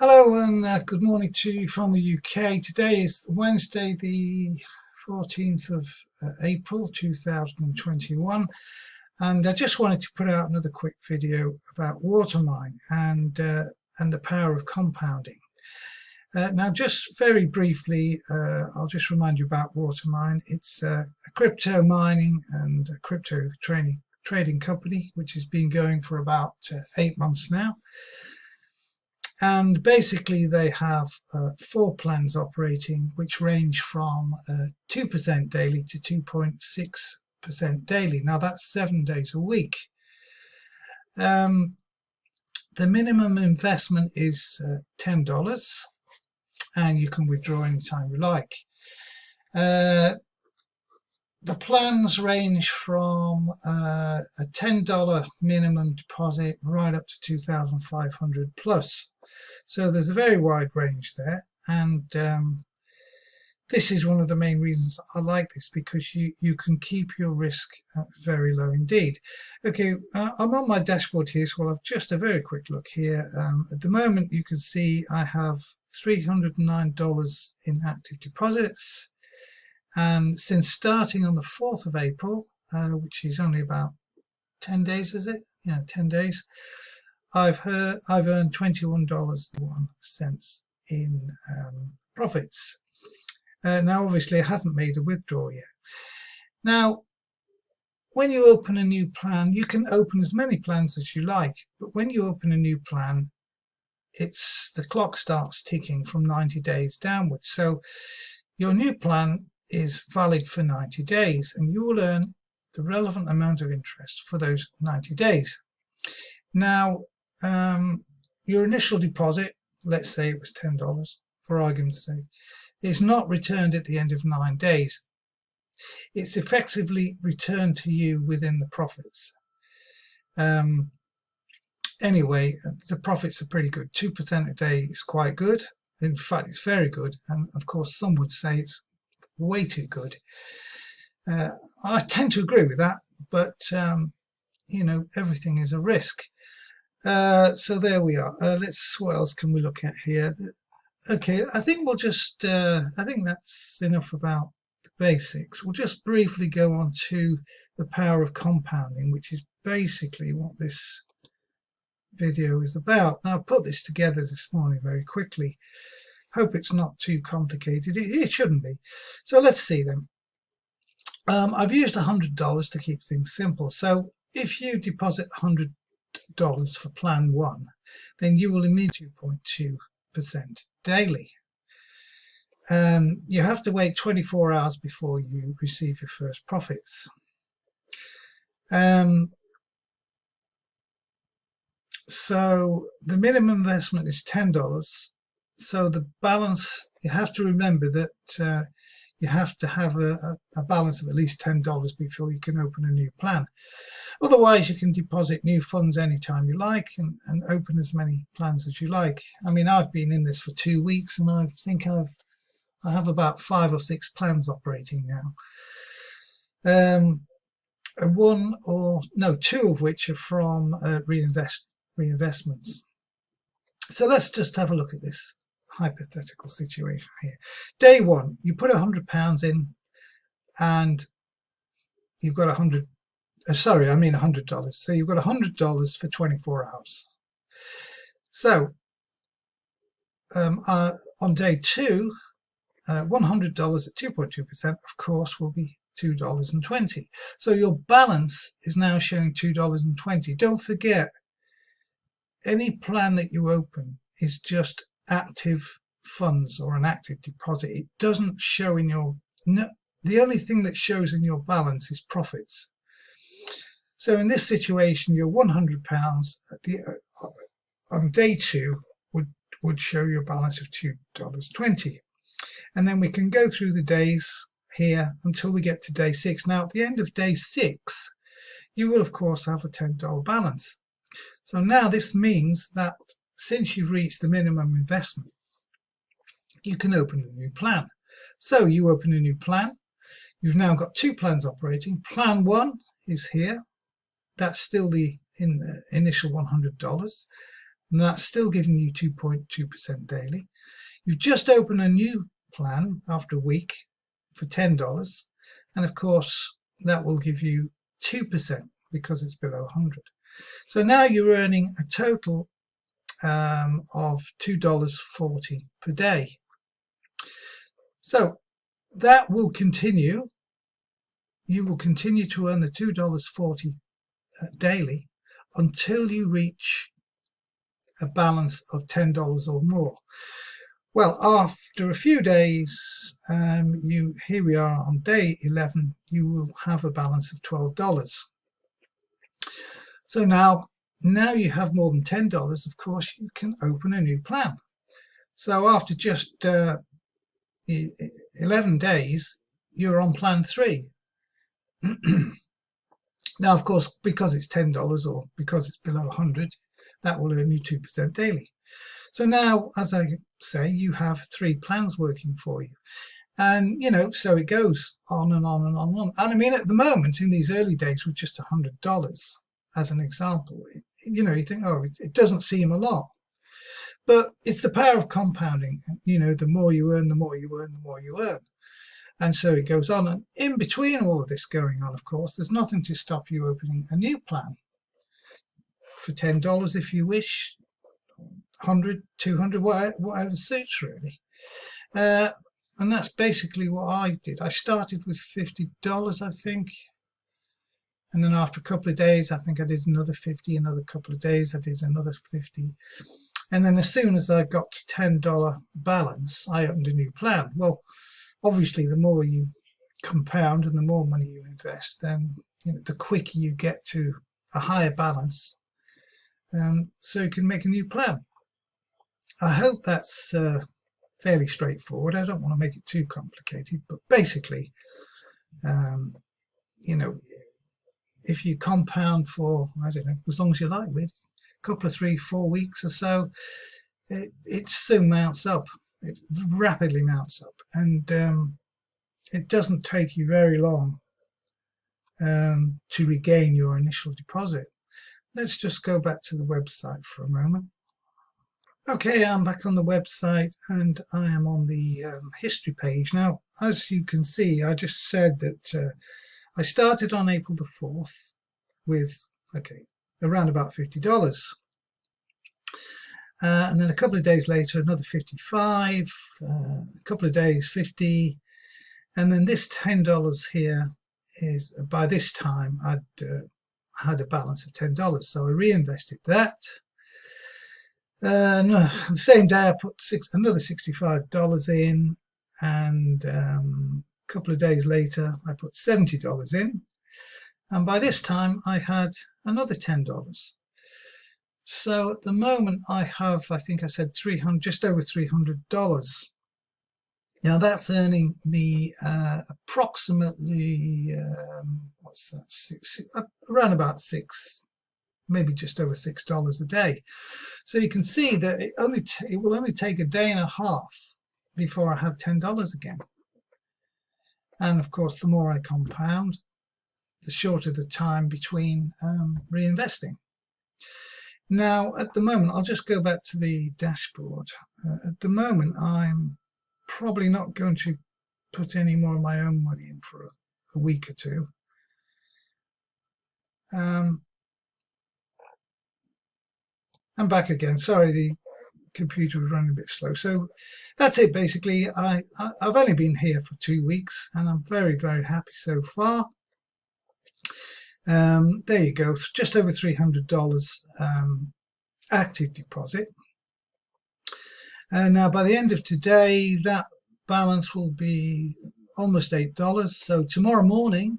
Hello and good morning to you from the UK. Today is Wednesday the 14th of April 2021, and I just wanted to put out another quick video about Watermine and the power of compounding. Now just very briefly, I'll just remind you about Watermine. It's a crypto mining and a crypto trading company which has been going for about 8 months now. And basically they have 4 plans operating, which range from 2% daily to 2.6% daily. Now that's 7 days a week. The minimum investment is $10, and you can withdraw anytime you like. The plans range from a $10 minimum deposit right up to $2,500 plus. So there's a very wide range there, and this is one of the main reasons I like this, because you can keep your risk very low indeed. Okay, I'm on my dashboard here, so I'll have just a very quick look here. At the moment you can see I have $309 in active deposits, and since starting on the 4th of April, which is only about 10 days, is it? Yeah, 10 days. I've earned $21.01 in profits. Now obviously I haven't made a withdrawal yet. Now when you open a new plan, you can open as many plans as you like, but when you open a new plan, the clock starts ticking from 90 days downwards. So your new plan is valid for 90 days, and you will earn the relevant amount of interest for those 90 days. Now your initial deposit, let's say it was $10 for argument's sake, is not returned at the end of 9 days. It's effectively returned to you within the profits. Anyway, the profits are pretty good. 2% a day is quite good. In fact, it's very good, and of course some would say it's way too good. I tend to agree with that, but you know, everything is a risk. So there we are. What else can we look at here? Okay, I think we'll just I think that's enough about the basics. We'll just briefly go on to the power of compounding, which is basically what this video is about. Now, I've put this together this morning very quickly. Hope it's not too complicated. It shouldn't be. So let's see then. I've used $100 to keep things simple. So if you deposit $100 for plan 1, then you will immediately 2.2% daily. You have to wait 24 hours before you receive your first profits. So the minimum investment is $10. So the balance, you have to remember that you have to have a balance of at least $10 before you can open a new plan. Otherwise, you can deposit new funds anytime you like and open as many plans as you like. I mean, I've been in this for 2 weeks, and I think I have about 5 or 6 plans operating now. 2 of which are from reinvestments. So let's just have a look at this hypothetical situation here. Day 1, you put £100 in, and you've got $100. So you've got $100 for 24 hours. So on day 2, $100 at 2.2%, of course, will be $2.20. So your balance is now showing $2.20. Don't forget, any plan that you open is just active funds or an active deposit. It doesn't show in your, the only thing that shows in your balance is profits. So in this situation, your £100 on day 2 would show your balance of $2.20. And then we can go through the days here until we get to day 6. Now at the end of day 6, you will of course have a $10 balance. So now this means that since you've reached the minimum investment, you can open a new plan. So you open a new plan. You've now got 2 plans operating. Plan 1 is here. That's still the initial $100. and that's still giving you 2.2% daily. You've just opened a new plan after a week for $10, and of course that will give you 2% because it's below 100. So now you're earning a total of $2.40 per day. So that will continue. You will continue to earn the $2.40 daily until you reach a balance of $10 or more. Well, after a few days, here we are on day 11, you will have a balance of $12. So now you have more than $10, of course, you can open a new plan. So after just 11 days, you're on plan 3. Now, of course, because it's $10 or because it's below 100, that will earn you 2% daily. So now, as I say, you have 3 plans working for you. And, so it goes on and on and on and on. And I mean, at the moment, in these early days, with just $100 as an example, you think, oh, it doesn't seem a lot. But it's the power of compounding. The more you earn, the more you earn, the more you earn. And so it goes on. And in between all of this going on, of course, there's nothing to stop you opening a new plan for $10 if you wish, 100, 200, whatever suits really. And that's basically what I did. I started with $50, I think. And then after a couple of days, I think I did another 50. Another couple of days, I did another 50. And then as soon as I got to $10 balance, I opened a new plan. Well, obviously, the more you compound and the more money you invest, then the quicker you get to a higher balance. So you can make a new plan. I hope that's fairly straightforward. I don't want to make it too complicated, but basically, if you compound for, I don't know, as long as you like, really, a couple of 3-4 weeks or so, it soon mounts up. It rapidly mounts up, and it doesn't take you very long to regain your initial deposit. Let's just go back to the website for a moment. Okay, I'm back on the website and I am on the history page. Now, as you can see, I just said that I started on April the 4th with, around about $50. And then a couple of days later, another 55, a couple of days, 50. And then this $10 here is, by this time, I'd had a balance of $10. So I reinvested that. No, the same day I put another $65 in, and a couple of days later I put $70 in, and by this time I had another $10. So at the moment I have, I think I said just over $300. Now that's earning me approximately what's that? Around about maybe just over $6 a day. So you can see that it will only take a day and a half before I have $10 again. And of course, the more I compound, the shorter the time between reinvesting. Now, at the moment, I'll just go back to the dashboard. At the moment, I'm probably not going to put any more of my own money in for a week or two. I'm back again. Sorry, the computer was running a bit slow. So that's it, basically. I've only been here for 2 weeks and I'm very, very happy so far. There you go, just over $300 active deposit. Now, by the end of today, that balance will be almost $8. So tomorrow morning,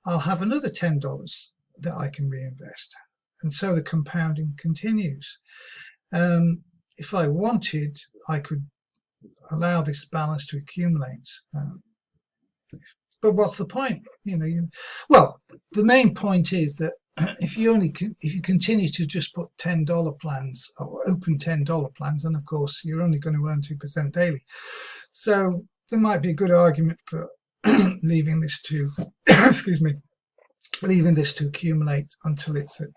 I'll have another $10 that I can reinvest. And so the compounding continues. If I wanted, I could allow this balance to accumulate. But what's the point? Well, the main point is that if you continue to just put $10 plans or open $10 plans, then of course you're only going to earn 2% daily. So there might be a good argument for leaving this to excuse me, leaving this to accumulate until it's at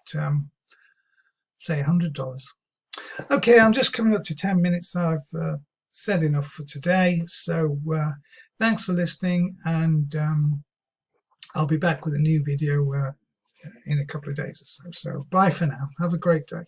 say $100. Okay, I'm just coming up to 10 minutes. I've said enough for today. So thanks for listening, and I'll be back with a new video in a couple of days or so. So bye for now. Have a great day.